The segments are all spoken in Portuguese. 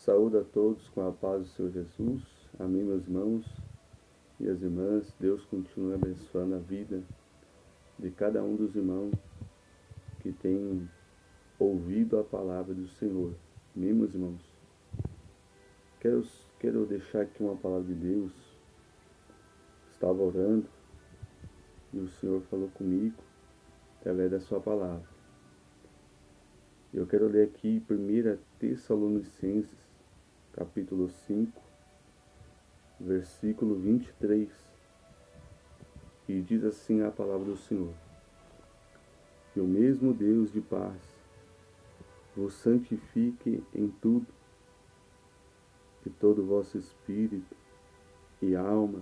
Saúde a todos com a paz do Senhor Jesus. Amém, meus irmãos e as irmãs. Deus continue abençoando a vida de cada um dos irmãos que tem ouvido a palavra do Senhor. Amém, meus irmãos. Quero deixar aqui uma palavra de Deus. Estava orando e o Senhor falou comigo através da sua palavra. Eu quero ler aqui 1 Tessalonicenses, capítulo 5, versículo 23, e diz assim a palavra do Senhor: "E o mesmo Deus de paz vos santifique em tudo, que todo o vosso espírito e alma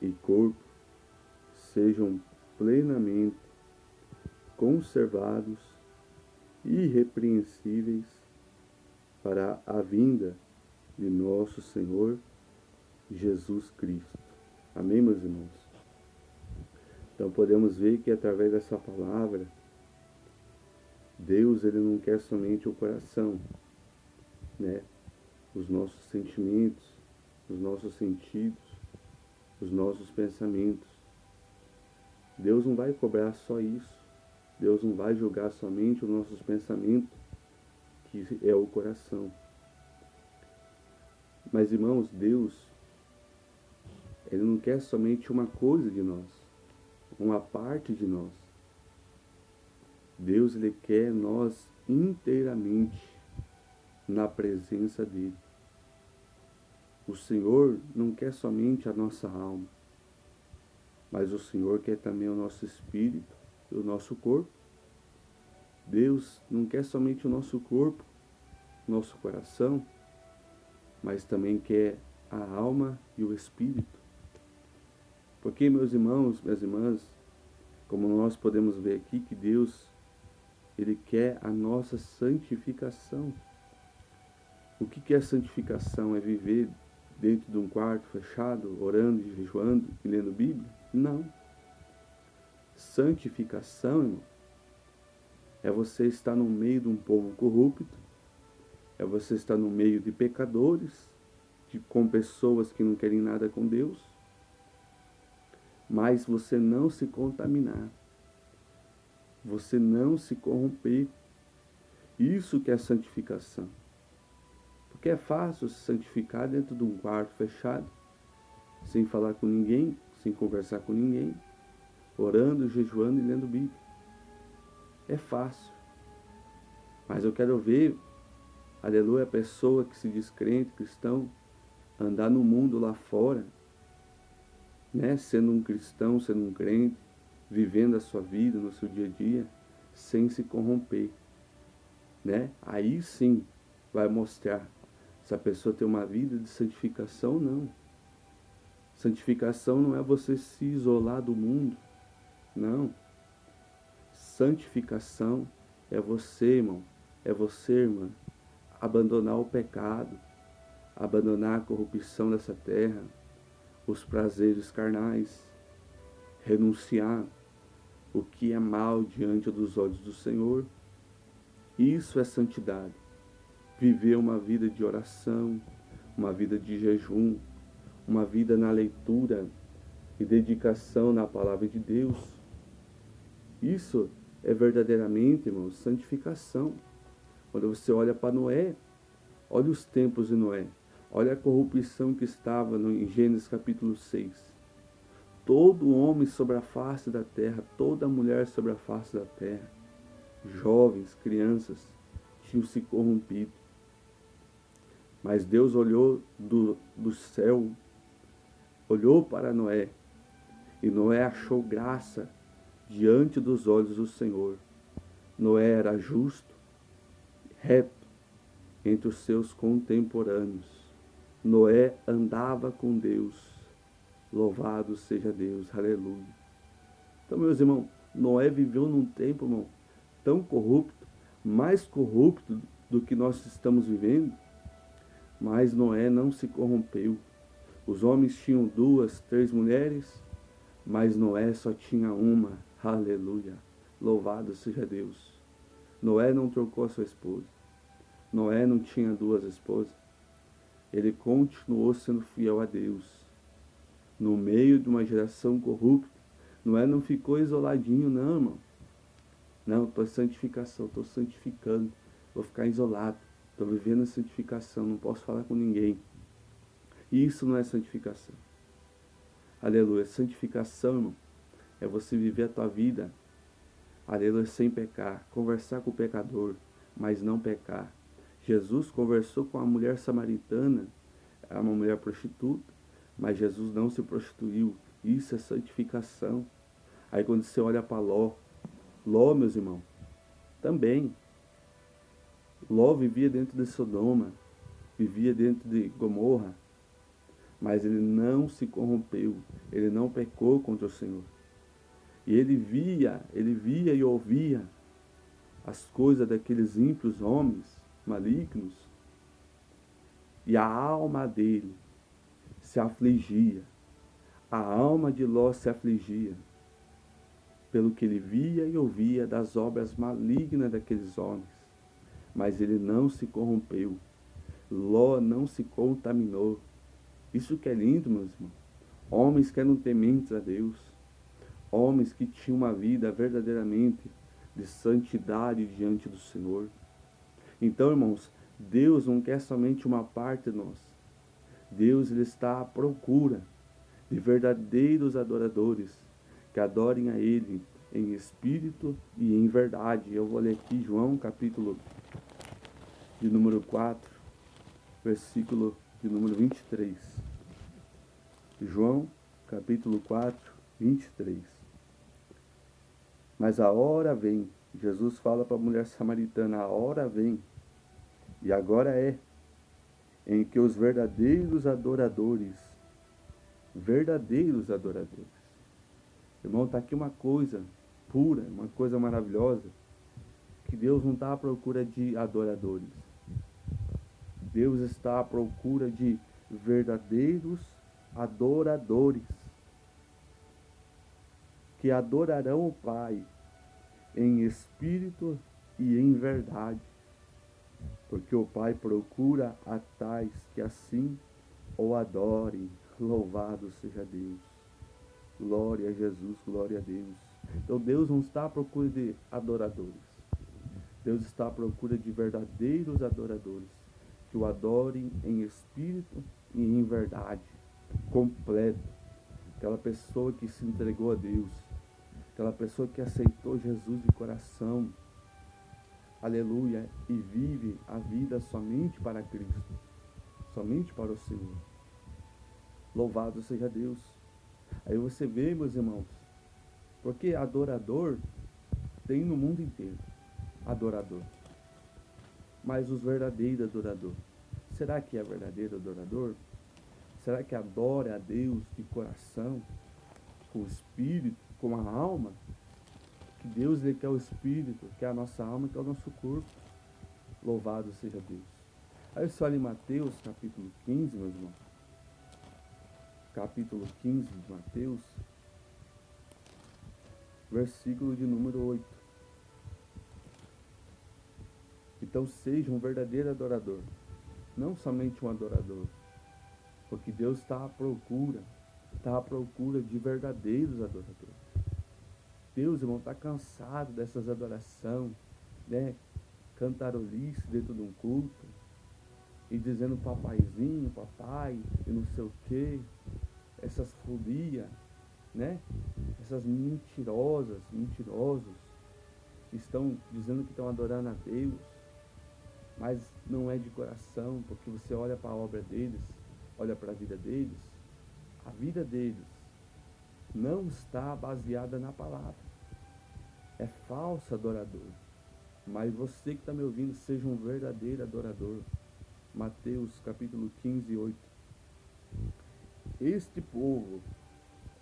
e corpo sejam plenamente conservados irrepreensíveis para a vinda de nosso Senhor Jesus Cristo." Amém, meus irmãos? Então podemos ver que através dessa palavra, Deus ele não quer somente o coração, né? Os nossos sentimentos, os nossos sentidos, os nossos pensamentos. Deus não vai cobrar só isso. Deus não vai julgar somente os nossos pensamentos, que é o coração. Mas, irmãos, Deus, ele não quer somente uma coisa de nós, uma parte de nós. Deus, ele quer nós inteiramente na presença dele. O Senhor não quer somente a nossa alma, mas o Senhor quer também o nosso espírito e o nosso corpo. Deus não quer somente o nosso corpo, nosso coração, mas também quer a alma e o espírito. Porque, meus irmãos, minhas irmãs, como nós podemos ver aqui, que Deus, ele quer a nossa santificação. O que é santificação? É viver dentro de um quarto fechado, orando, jejuando e lendo Bíblia? Não. Santificação, irmão, é você estar no meio de um povo corrupto, é você estar no meio de pecadores, com pessoas que não querem nada com Deus, mas você não se contaminar, você não se corromper. Isso que é santificação. Porque é fácil se santificar dentro de um quarto fechado, sem falar com ninguém, sem conversar com ninguém, orando, jejuando e lendo Bíblia. É fácil. Mas eu quero ver, aleluia, a pessoa que se diz crente, cristão, andar no mundo lá fora, né, sendo um cristão, sendo um crente, vivendo a sua vida no seu dia a dia, sem se corromper, né? Aí sim vai mostrar se a pessoa tem uma vida de santificação ou não. Santificação não é você se isolar do mundo, não. Santificação é você, irmão, é você, irmã, abandonar o pecado, abandonar a corrupção dessa terra, os prazeres carnais, renunciar o que é mal diante dos olhos do Senhor. Isso é santidade. Viver uma vida de oração, uma vida de jejum, uma vida na leitura e dedicação na palavra de Deus. Isso é verdadeiramente, irmão, santificação. Quando você olha para Noé, olha os tempos de Noé, olha a corrupção que estava em Gênesis capítulo 6. Todo homem sobre a face da terra, toda mulher sobre a face da terra, jovens, crianças, tinham se corrompido. Mas Deus olhou do céu, olhou para Noé, e Noé achou graça diante dos olhos do Senhor. Noé era justo, reto entre os seus contemporâneos. Noé andava com Deus. Louvado seja Deus, aleluia. Então, meus irmãos, Noé viveu num tempo, irmão, tão corrupto, mais corrupto do que nós estamos vivendo, mas Noé não se corrompeu. Os homens tinham 2, 3 mulheres, mas Noé só tinha uma. Aleluia. Louvado seja Deus. Noé não trocou a sua esposa. Noé não tinha duas esposas. Ele continuou sendo fiel a Deus. No meio de uma geração corrupta, Noé não ficou isoladinho, não, irmão. Não, estou em santificação, estou santificando, vou ficar isolado, estou vivendo a santificação, não posso falar com ninguém. Isso não é santificação. Aleluia. Santificação, irmão, é você viver a tua vida, aleluia, sem pecar, conversar com o pecador, mas não pecar. Jesus conversou com a mulher samaritana, uma mulher prostituta, mas Jesus não se prostituiu. Isso é santificação. Aí quando você olha para Ló, meus irmãos, também. Ló vivia dentro de Sodoma, vivia dentro de Gomorra, mas ele não se corrompeu, ele não pecou contra o Senhor. E ele via e ouvia as coisas daqueles ímpios homens malignos, e a alma dele se afligia, a alma de Ló se afligia, pelo que ele via e ouvia das obras malignas daqueles homens. Mas ele não se corrompeu. Ló não se contaminou. Isso que é lindo, meus irmãos. Homens que eram tementes a Deus. Homens que tinham uma vida verdadeiramente de santidade diante do Senhor. Então, irmãos, Deus não quer somente uma parte de nós. Deus, ele está à procura de verdadeiros adoradores, que adorem a Ele em espírito e em verdade. Eu vou ler aqui João, capítulo de número 4, versículo de número 23. João, capítulo 4, 23. Mas a hora vem, Jesus fala para a mulher samaritana, a hora vem, e agora é, em que os verdadeiros adoradores, irmão, está aqui uma coisa pura, uma coisa maravilhosa, que Deus não está à procura de adoradores. Deus está à procura de verdadeiros adoradores, que adorarão o Pai em espírito e em verdade, porque o Pai procura a tais que assim o adorem. Louvado seja Deus. Glória a Jesus, glória a Deus. Então Deus não está à procura de adoradores. Deus está à procura de verdadeiros adoradores, que o adorem em espírito e em verdade, completo. Aquela pessoa que se entregou a Deus, aquela pessoa que aceitou Jesus de coração, aleluia, e vive a vida somente para Cristo, somente para o Senhor. Louvado seja Deus. Aí você vê, meus irmãos, porque adorador tem no mundo inteiro, adorador. Mas os verdadeiros adoradores, será que é verdadeiro adorador? Será que adora a Deus de coração, com o espírito, com a alma? Que Deus, ele quer o espírito, quer a nossa alma, quer o nosso corpo. Louvado seja Deus. Aí você olha em Mateus capítulo 15, meus irmãos. Capítulo 15 de Mateus, versículo de número 8. Então seja um verdadeiro adorador, não somente um adorador, porque Deus está à procura de verdadeiros adoradores. Deus, irmão, está cansado dessas adorações, né? Cantarolice dentro de um culto, e dizendo papaizinho, papai, e não sei o que, essas folias, né? Essas mentirosos, que estão dizendo que estão adorando a Deus, mas não é de coração, porque você olha para a obra deles, olha para a vida deles não está baseada na palavra. É falso adorador. Mas você que está me ouvindo, seja um verdadeiro adorador. Mateus capítulo 15, 8. Este povo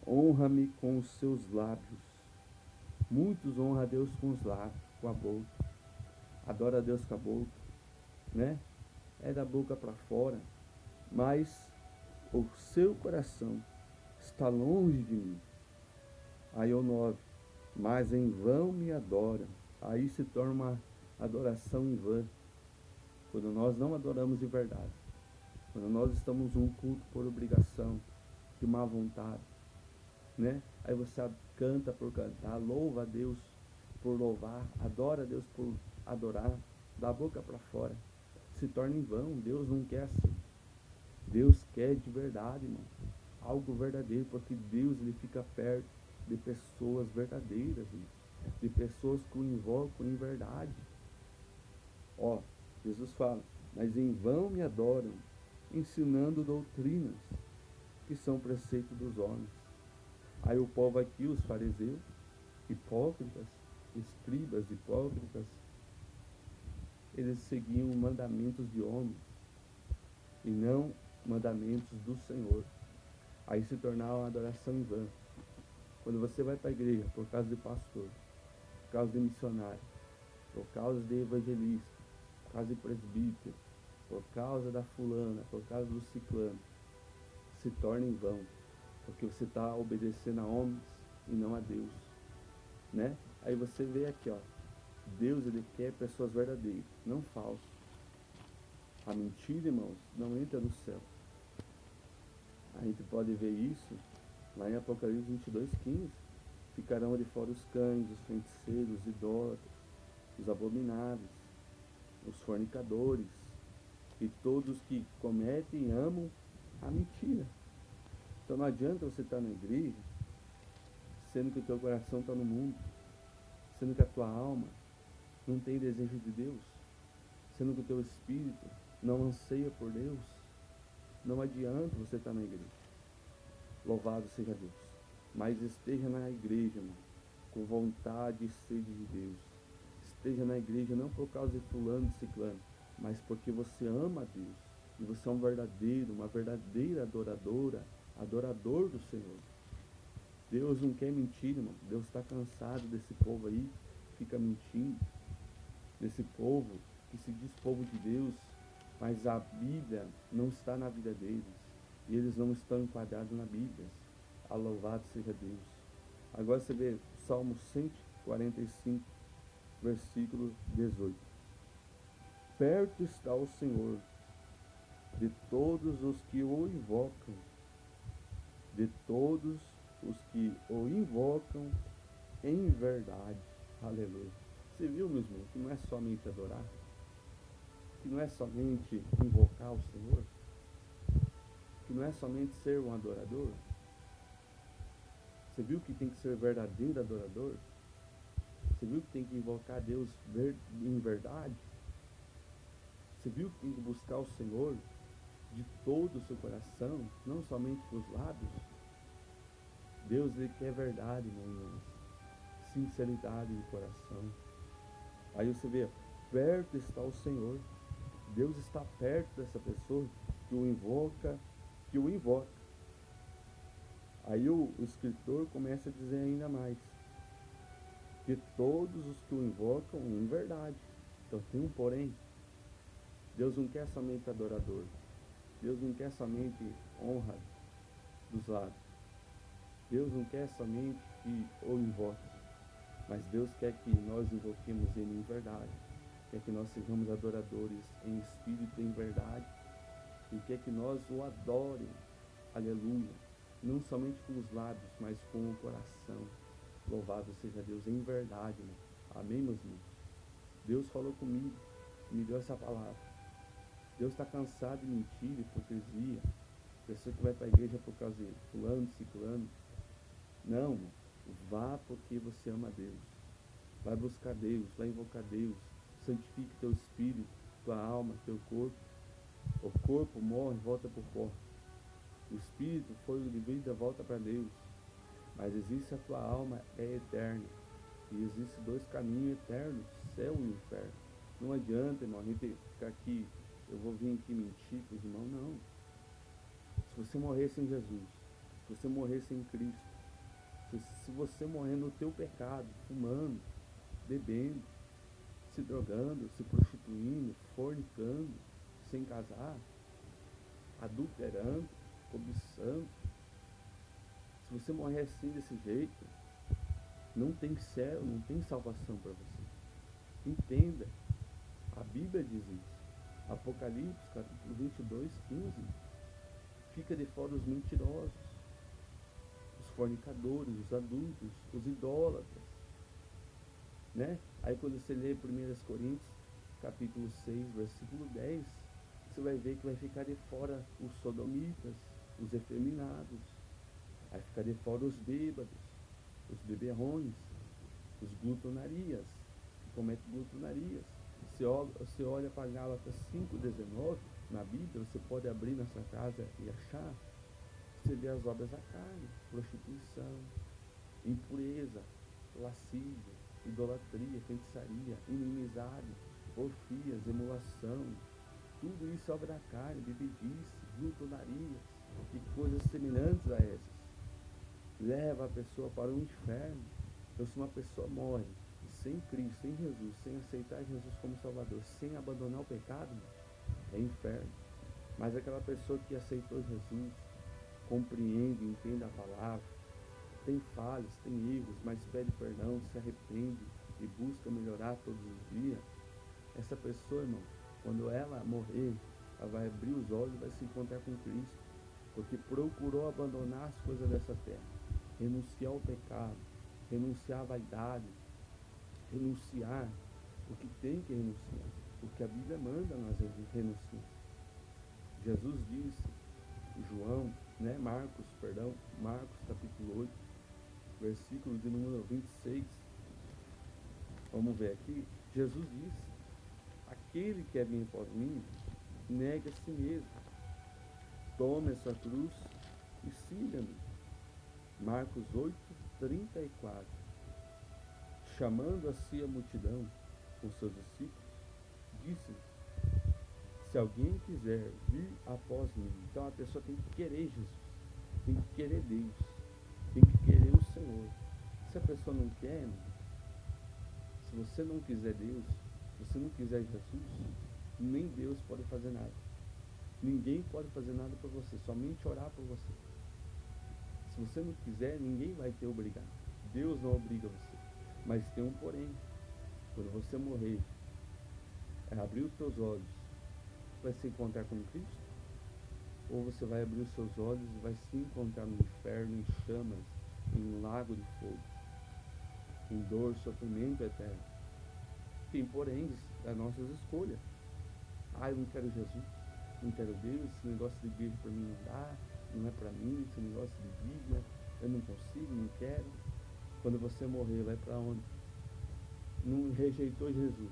honra-me com os seus lábios. Muitos honram a Deus com os lábios, com a boca. Adora a Deus com a boca, né? É da boca para fora. Mas o seu coração está longe de mim. Aí o 9. Mas em vão me adoram. Aí se torna uma adoração em vão. quando nós não adoramos de verdade, quando nós estamos num culto por obrigação, de má vontade, né? Aí você canta por cantar, louva a Deus por louvar, adora a Deus por adorar, da boca para fora, se torna em vão. Deus não quer assim. Deus quer de verdade, irmão, algo verdadeiro, porque Deus, ele fica perto de pessoas verdadeiras, irmão, de pessoas que o invocam em verdade. Ó, Jesus fala, mas em vão me adoram, ensinando doutrinas que são preceitos dos homens. Aí o povo aqui, os fariseus, hipócritas, escribas hipócritas, eles seguiam mandamentos de homens e não mandamentos do Senhor. Aí se tornava uma adoração em vão. Quando você vai para a igreja por causa de pastor, por causa de missionário, por causa de evangelista, por causa de presbítero, por causa da fulana, por causa do ciclano, se torna em vão, porque você está obedecendo a homens e não a Deus, né? Aí você vê aqui, ó, Deus, ele quer pessoas verdadeiras, não falsas. A mentira, irmãos, não entra no céu. A gente pode ver isso lá em Apocalipse 22:15. Ficarão de fora os cães, os feiticeiros, os idólatras, os abomináveis, os fornicadores e todos que cometem e amam a mentira. Então não adianta você estar na igreja sendo que o teu coração está no mundo, sendo que a tua alma não tem desejo de Deus, sendo que o teu espírito não anseia por Deus. Não adianta você estar na igreja. Louvado seja Deus. Mas esteja na igreja, irmão, com vontade e sede de Deus. Esteja na igreja não por causa de fulano, de ciclano, mas porque você ama a Deus. E você é um verdadeiro, uma verdadeira adorador do Senhor. Deus não quer mentir, irmão. Deus está cansado desse povo aí, que fica mentindo. Desse povo que se diz povo de Deus, mas a Bíblia não está na vida deles. E eles não estão enquadrados na Bíblia. Louvado seja Deus. Agora você vê Salmo 145, versículo 18. Perto está o Senhor de todos os que o invocam, de todos os que o invocam em verdade. Aleluia. Você viu, meu irmão, que não é somente adorar, que não é somente invocar o Senhor, que não é somente ser um adorador. Você viu que tem que ser verdadeiro adorador? Você viu que tem que invocar Deus em verdade? Você viu que tem que buscar o Senhor de todo o seu coração, não somente com os lábios? Deus, ele quer verdade, irmãos, sinceridade de coração. Aí você vê, perto está o Senhor. Deus está perto dessa pessoa que o invoca, que o invoca. Aí o escritor começa a dizer ainda mais, que todos os que o invocam em verdade. Então tem um porém. Deus não quer somente adorador. Deus não quer somente honra dos lábios. Deus não quer somente que o invoque. Mas Deus quer que nós invoquemos Ele em verdade. Quer que nós sejamos adoradores em espírito e em verdade. E quer que nós o adorem. Aleluia. Não somente com os lábios, mas com o coração. Louvado seja Deus em verdade, irmão. Amém, meus irmãos? Deus falou comigo, me deu essa palavra. Deus está cansado de mentira, hipocrisia. Pessoa que vai para a igreja por causa de fulano, ciclano. Não, irmão. Vá porque você ama Deus. Vai buscar Deus, vai invocar Deus. Santifique teu espírito, tua alma, teu corpo. O corpo morre, volta para o pó. O espírito, fogo de vida, volta para Deus. Mas existe a tua alma, é eterna. E existem dois caminhos eternos, céu e inferno. Não adianta, irmão, a gente ficar aqui, eu vou vir aqui mentir para os irmãos, não. Se você morrer sem Jesus, se você morrer sem Cristo, se você morrer no teu pecado, fumando, bebendo, se drogando, se prostituindo, fornicando, sem casar, adulterando, cobiçando, se você morrer assim desse jeito, não tem céu, não tem salvação para você. Entenda, a Bíblia diz isso. Apocalipse, capítulo 22, 15. Fica de fora os mentirosos, os fornicadores, os adultos, os idólatras, né? Aí quando você lê 1 Coríntios, capítulo 6, versículo 10, você vai ver que vai ficar de fora os sodomitas, os efeminados, vai ficar de fora os bêbados, os beberrões, os glutonarias, que cometem glutonarias. Você olha para Gálatas 5,19, na Bíblia, você pode abrir na sua casa e achar, você vê as obras da carne, prostituição, impureza, lascívia, idolatria, feitiçaria, inimizade, porfias, emulação, tudo isso é obra da carne, bebedice, glutonarias e coisas semelhantes a essas. Leva a pessoa para o inferno. Então, se uma pessoa morre sem Cristo, sem Jesus, sem aceitar Jesus como Salvador, sem abandonar o pecado, é inferno. Mas aquela pessoa que aceitou Jesus, compreende, entende a palavra, tem falhas, tem erros, mas pede perdão, se arrepende e busca melhorar todos os dias, essa pessoa, irmão, quando ela morrer, ela vai abrir os olhos e vai se encontrar com Cristo, porque procurou abandonar as coisas dessa terra, renunciar ao pecado, renunciar à vaidade, renunciar o que tem que renunciar, o que a Bíblia manda nós renunciar. Jesus disse, Marcos capítulo 8, versículo de número 26, vamos ver aqui, Jesus disse, aquele que vir após mim, negue a si mesmo, tome a sua cruz e siga-me. Marcos 8, 34. Chamando a si a multidão com seus discípulos, disse-lhes, se alguém quiser vir após mim, então a pessoa tem que querer Jesus, tem que querer Deus, tem que querer o Senhor. Se a pessoa não quer, irmão, se você não quiser Deus, se você não quiser Jesus, nem Deus pode fazer nada. Ninguém pode fazer nada por você, somente orar por você. Se você não quiser, ninguém vai te obrigar. Deus não obriga você. Mas tem um porém. Quando você morrer, abrir os seus olhos, vai se encontrar com Cristo? Ou você vai abrir os seus olhos e vai se encontrar no inferno, em chamas, em um lago de fogo, em dor, sofrimento eterno? Tem porém das nossas escolhas. Eu não quero Jesus, não quero Deus, esse negócio de igreja para mim não dá, não é para mim, esse negócio de Bíblia, eu não consigo, não quero. Quando você morrer, vai para onde? Não rejeitou Jesus,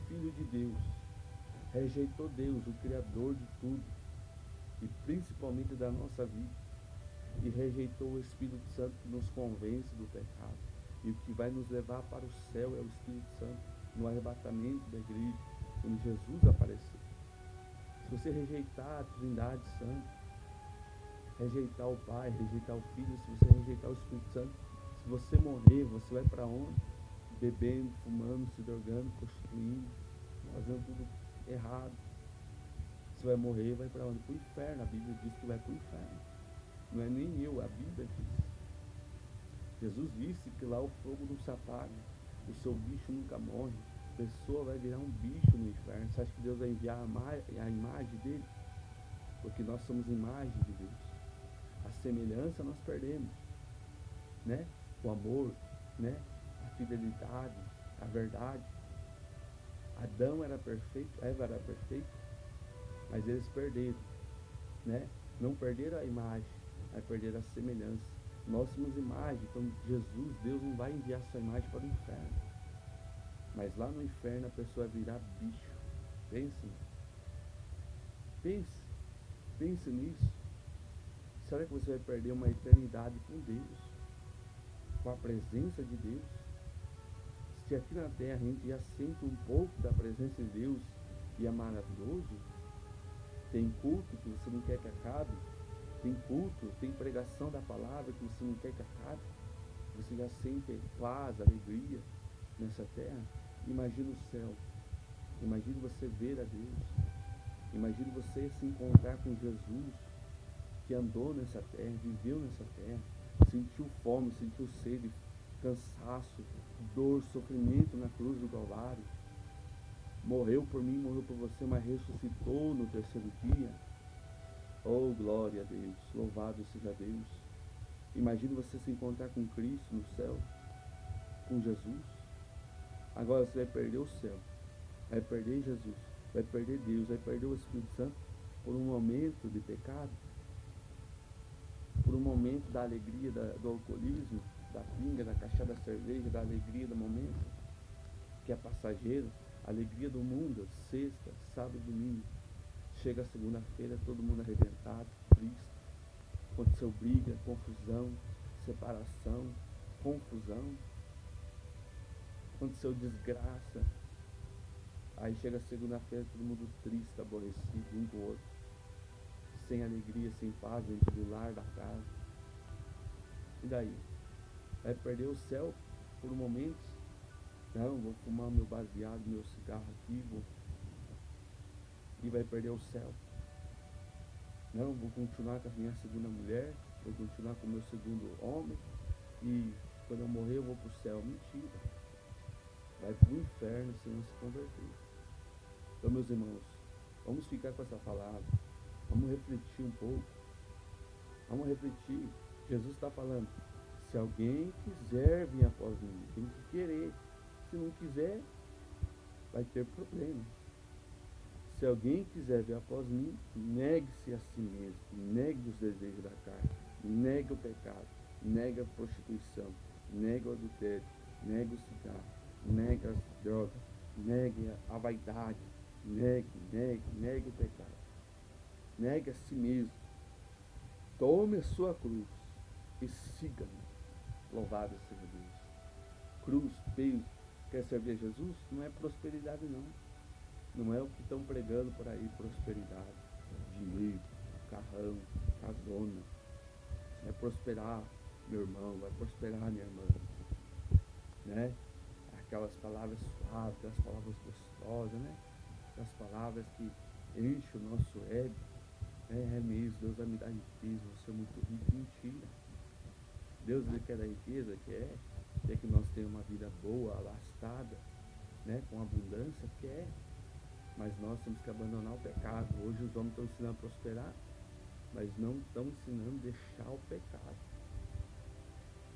Filho de Deus, rejeitou Deus, o Criador de tudo, e principalmente da nossa vida, e rejeitou o Espírito Santo que nos convence do pecado. E o que vai nos levar para o céu é o Espírito Santo, no arrebatamento da igreja, quando Jesus aparecer. Se você rejeitar a Trindade Santa, rejeitar o Pai, rejeitar o Filho, se você rejeitar o Espírito Santo, se você morrer, você vai para onde? Bebendo, fumando, se drogando, prostituindo, fazendo tudo errado. Você vai morrer, vai para onde? Para o inferno. A Bíblia diz que vai para o inferno. Não é nem eu, a Bíblia diz. Jesus disse que lá o fogo não se apaga, o seu bicho nunca morre. A pessoa vai virar um bicho no inferno. Você acha que Deus vai enviar a imagem dele? Porque nós somos imagem de Deus. A semelhança nós perdemos, né? O amor, né? A fidelidade, a verdade. Adão era perfeito, Eva era perfeita, mas eles perderam, né? Não perderam a imagem, mas perderam a semelhança. Nós somos imagem, então Jesus, Deus não vai enviar sua imagem para o inferno. Mas lá no inferno a pessoa vai virar bicho. Pense nisso. Será que você vai perder uma eternidade com Deus? Com a presença de Deus? Se aqui na terra a gente já sente um pouco da presença de Deus e é maravilhoso, tem culto que você não quer que acabe, tem culto, tem pregação da palavra que você não quer que acabe, você já sente paz, alegria nessa terra. Imagina o céu, imagine você ver a Deus, imagine você se encontrar com Jesus, que andou nessa terra, viveu nessa terra, sentiu fome, sentiu sede, cansaço, dor, sofrimento na cruz do Calvário. morreu por mim, morreu por você, mas ressuscitou no terceiro dia. Oh, glória a Deus, louvado seja Deus. Imagine você se encontrar com Cristo no céu, com Jesus. Agora você vai perder o céu, vai perder Jesus, vai perder Deus, vai perder o Espírito Santo por um momento de pecado, por um momento da alegria do alcoolismo, da pinga, da cachaça, da cerveja, da alegria do momento, que é passageiro, alegria do mundo, sexta, sábado, domingo. Chega a segunda-feira, todo mundo arrebentado, triste, aconteceu briga, confusão, separação, confusão, aconteceu desgraça. Aí chega a segunda-feira, todo mundo triste, aborrecido, um com o outro, sem alegria, sem paz dentro do lar, da casa. E daí? Vai perder o céu por um momento? Não, vou fumar meu baseado, meu cigarro aqui, e vai perder o céu. Não, vou continuar com a minha segunda mulher, vou continuar com o meu segundo homem, e quando eu morrer eu vou pro céu. Mentira. Vai pro inferno se não se converter. Então, meus irmãos, vamos ficar com essa palavra, vamos refletir um pouco, vamos refletir. Jesus está falando, se alguém quiser vir após mim, tem que querer. Se não quiser, vai ter problema. Se alguém quiser vir após mim, negue-se a si mesmo, negue os desejos da carne, negue o pecado, negue a prostituição, negue o adultério, negue o cigarro, negue as drogas, negue a vaidade, negue o pecado, negue a si mesmo, tome a sua cruz e siga-me. Louvado seja Deus. Cruz, peso, quer servir a Jesus? Não é prosperidade não. Não é o que estão pregando por aí, prosperidade, dinheiro, carrão, casona. Vai prosperar, meu irmão, vai prosperar, minha irmã. Né? Aquelas palavras suaves, aquelas palavras gostosas, né? Aquelas palavras que enchem o nosso ego. É mesmo, Deus vai me dar riqueza, vou ser muito rico. Mentira. Deus, ele quer dar riqueza, quer que nós tenhamos uma vida boa, alastada, né? Com abundância, quer. Mas nós temos que abandonar o pecado. Hoje os homens estão ensinando a prosperar, mas não estão ensinando a deixar o pecado.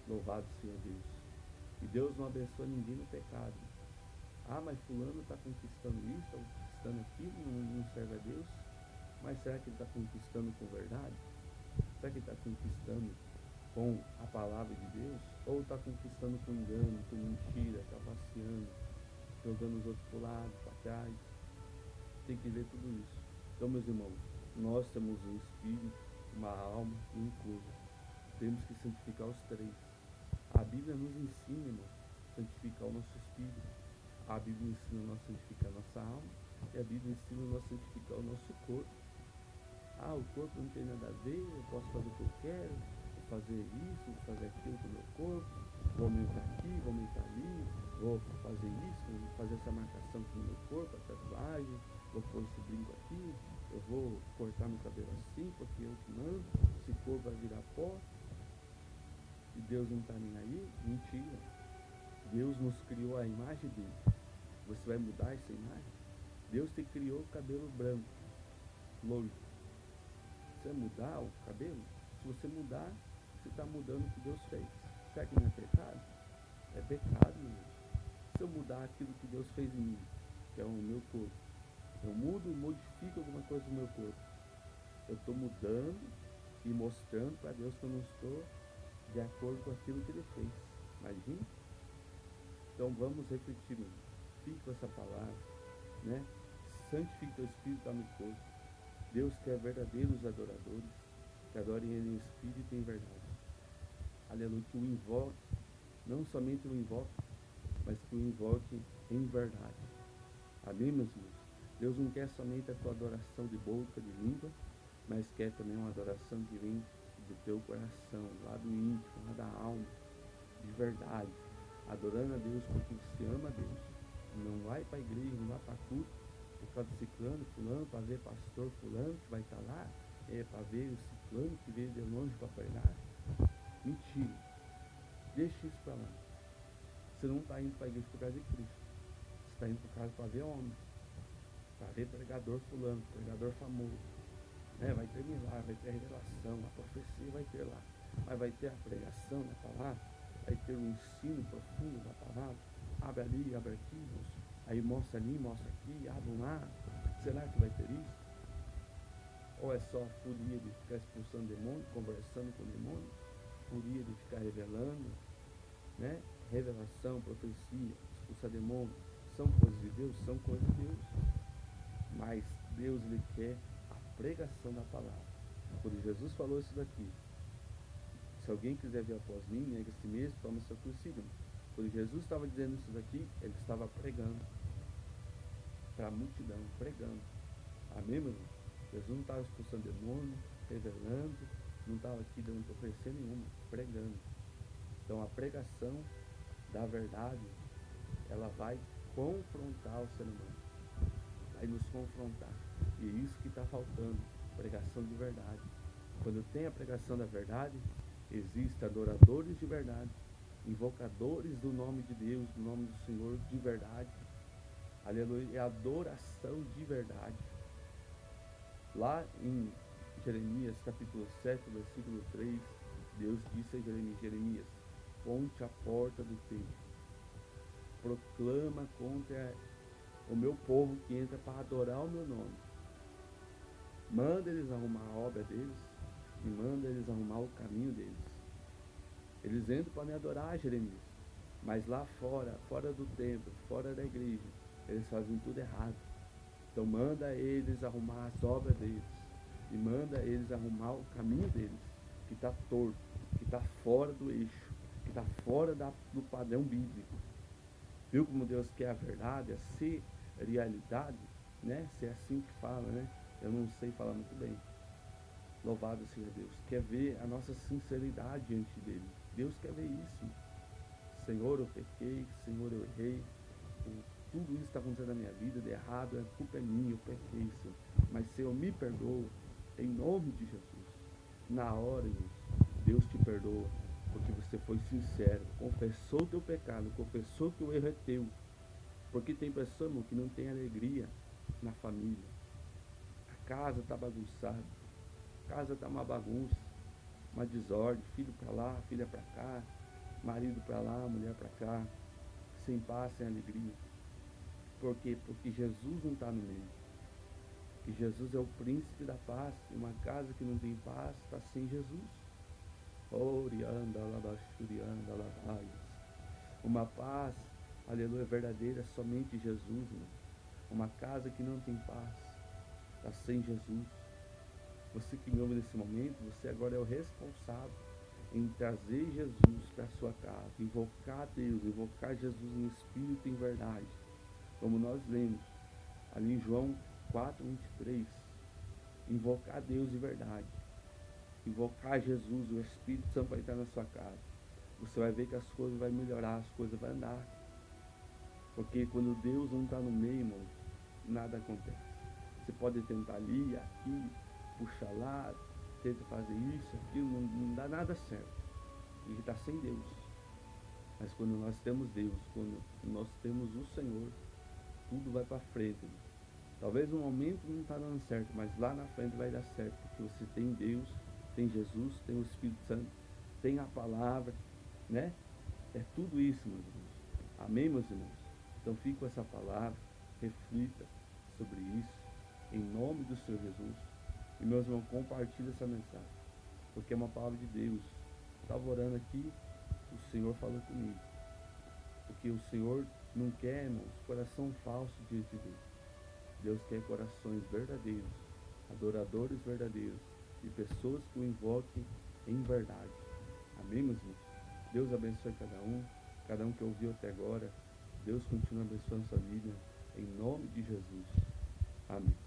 Louvado seja Deus. E Deus não abençoa ninguém no pecado. Ah, mas fulano está conquistando isso, está conquistando aquilo, não serve a Deus. Mas será que ele está conquistando com verdade? Será que ele está conquistando com a palavra de Deus? Ou está conquistando com engano, com mentira, trapaceando, jogando os outros para o lado, para trás? Tem que ver tudo isso. Então, meus irmãos, nós temos um espírito, uma alma e um corpo. Temos que santificar os três. A Bíblia nos ensina, irmão, a santificar o nosso espírito. A Bíblia ensina a santificar a nossa alma. E a Bíblia ensina a santificar o nosso corpo. Ah, o corpo não tem nada a ver, eu posso fazer o que eu quero, vou fazer isso, vou fazer aquilo com o meu corpo, vou aumentar aqui, vou aumentar ali, vou fazer isso, vou fazer essa marcação com o meu corpo, a tatuagem, vou pôr esse brinco aqui, eu vou cortar meu cabelo assim, porque eu que mando, esse corpo vai virar pó, e Deus não está nem aí. Mentira. Deus nos criou a imagem dele. Você vai mudar essa imagem? Deus te criou o cabelo branco, loiro. Você vai mudar o cabelo? Se você mudar, você está mudando o que Deus fez. Será que não é pecado? É pecado, meu irmão. Se eu mudar aquilo que Deus fez em mim, que é o meu corpo, eu mudo, modifico alguma coisa no meu corpo, eu estou mudando e mostrando para Deus que eu não estou de acordo com aquilo que Ele fez. Imagina? Então vamos refletir, meu irmão. Fique com essa palavra, né? Santifique o Espírito no corpo. Deus quer verdadeiros adoradores, que adorem Ele em Espírito e em verdade. Aleluia, que o invoque, não somente o invoque, mas que o invoque em verdade. Amém, meus irmãos? Deus não quer somente a tua adoração de boca, de língua, mas quer também uma adoração que vem do teu coração, lá do íntimo, lá da alma, de verdade, adorando a Deus porque você ama a Deus. Não vai para a igreja, não vai para culto, por causa de ciclano, fulano, para ver pastor fulano que vai estar lá, para ver o ciclano que veio de longe para pregar. Mentira. Deixa isso para lá. Você não está indo para a igreja por causa de Cristo. Você está indo por causa para ver homem. Para ver pregador fulano, pregador famoso. Né? Vai ter milagre, vai ter a revelação, a profecia vai ter lá. Mas vai ter a pregação da palavra, vai ter um ensino profundo da palavra. Abre ali, abre aqui, moço. Aí mostra ali, mostra aqui, abre lá. Será que vai ter isso? Ou é só folia de ficar expulsando demônio, conversando com demônio? Folia de ficar revelando, né? Revelação, profecia, expulsar demônio, são coisas de Deus? São coisas de Deus. Mas Deus, Ele quer a pregação da palavra. Quando Jesus falou isso daqui, se alguém quiser vir após mim, nega a si mesmo, toma seu cruz, siga-me. Quando Jesus estava dizendo isso daqui, Ele estava pregando para a multidão, pregando. Amém, meu irmão? Jesus não estava expulsando demônio, revelando, não estava aqui dando profecia nenhuma, pregando. Então a pregação da verdade, ela vai confrontar o ser humano, vai nos confrontar. E é isso que está faltando, pregação de verdade. Quando tem a pregação da verdade, existem adoradores de verdade, invocadores do nome de Deus, do nome do Senhor de verdade. Aleluia, é adoração de verdade. Lá em Jeremias capítulo 7, versículo 3, Deus disse a Jeremias: ponte a porta do templo, proclama contra o meu povo que entra para adorar o meu nome. Manda eles arrumar a obra deles e manda eles arrumar o caminho deles. Eles entram para me adorar, Jeremias, mas lá fora, fora do templo, fora da igreja, eles fazem tudo errado. Então manda eles arrumar as obras deles e manda eles arrumar o caminho deles, que está torto, que está fora do eixo, que está fora do padrão bíblico. Viu como Deus quer a verdade, a serialidade, né? Se é assim que fala, né? Eu não sei falar muito bem. Louvado seja Deus. Quer ver a nossa sinceridade diante dele. Deus quer ver isso. Senhor, eu pequei. Senhor, eu errei. Tudo isso está acontecendo na minha vida de errado. A culpa é minha, eu pequei, Senhor. Mas, Senhor, me perdoa. Em nome de Jesus. Na hora, irmãos, Deus te perdoa. Porque você foi sincero. Confessou o teu pecado. Confessou que o erro é teu. Porque tem pessoas, irmão, que não tem alegria na família. A casa está bagunçada. A casa está uma bagunça, uma desordem, filho para lá, filha para cá, marido para lá, mulher para cá, sem paz, sem alegria. Por quê? Porque Jesus não está no meio. Que Jesus é o príncipe da paz. E uma casa que não tem paz está sem Jesus. Orianda, labachurianda, labaias. Uma paz, aleluia, verdadeira, somente Jesus, irmão. Uma casa que não tem paz está sem Jesus. Você que me ouve nesse momento, você agora é o responsável em trazer Jesus para a sua casa, invocar Deus, invocar Jesus em espírito e em verdade. Como nós lemos ali em João 4:23, invocar Deus de verdade, invocar Jesus, o Espírito Santo vai estar na sua casa. Você vai ver que as coisas vão melhorar, as coisas vão andar. Porque quando Deus não está no meio, irmão, nada acontece. Você pode tentar ali, aqui, puxa lá, tenta fazer isso, aquilo, não dá nada certo. Porque está sem Deus. Mas quando nós temos Deus, quando nós temos o Senhor, tudo vai para frente. Talvez no momento não está dando certo, mas lá na frente vai dar certo. Porque você tem Deus, tem Jesus, tem o Espírito Santo, tem a palavra, né? É tudo isso, meus irmãos. Amém, meus irmãos? Então fique com essa palavra, reflita sobre isso, em nome do Senhor Jesus. E meus irmãos, compartilhe essa mensagem, porque é uma palavra de Deus. Estava orando aqui, o Senhor falou comigo. Porque o Senhor não quer, irmãos, coração falso diante de Deus. Deus quer corações verdadeiros, adoradores verdadeiros e pessoas que o invoquem em verdade. Amém, meus irmãos? Deus abençoe cada um que ouviu até agora. Deus continue abençoando sua vida, em nome de Jesus. Amém.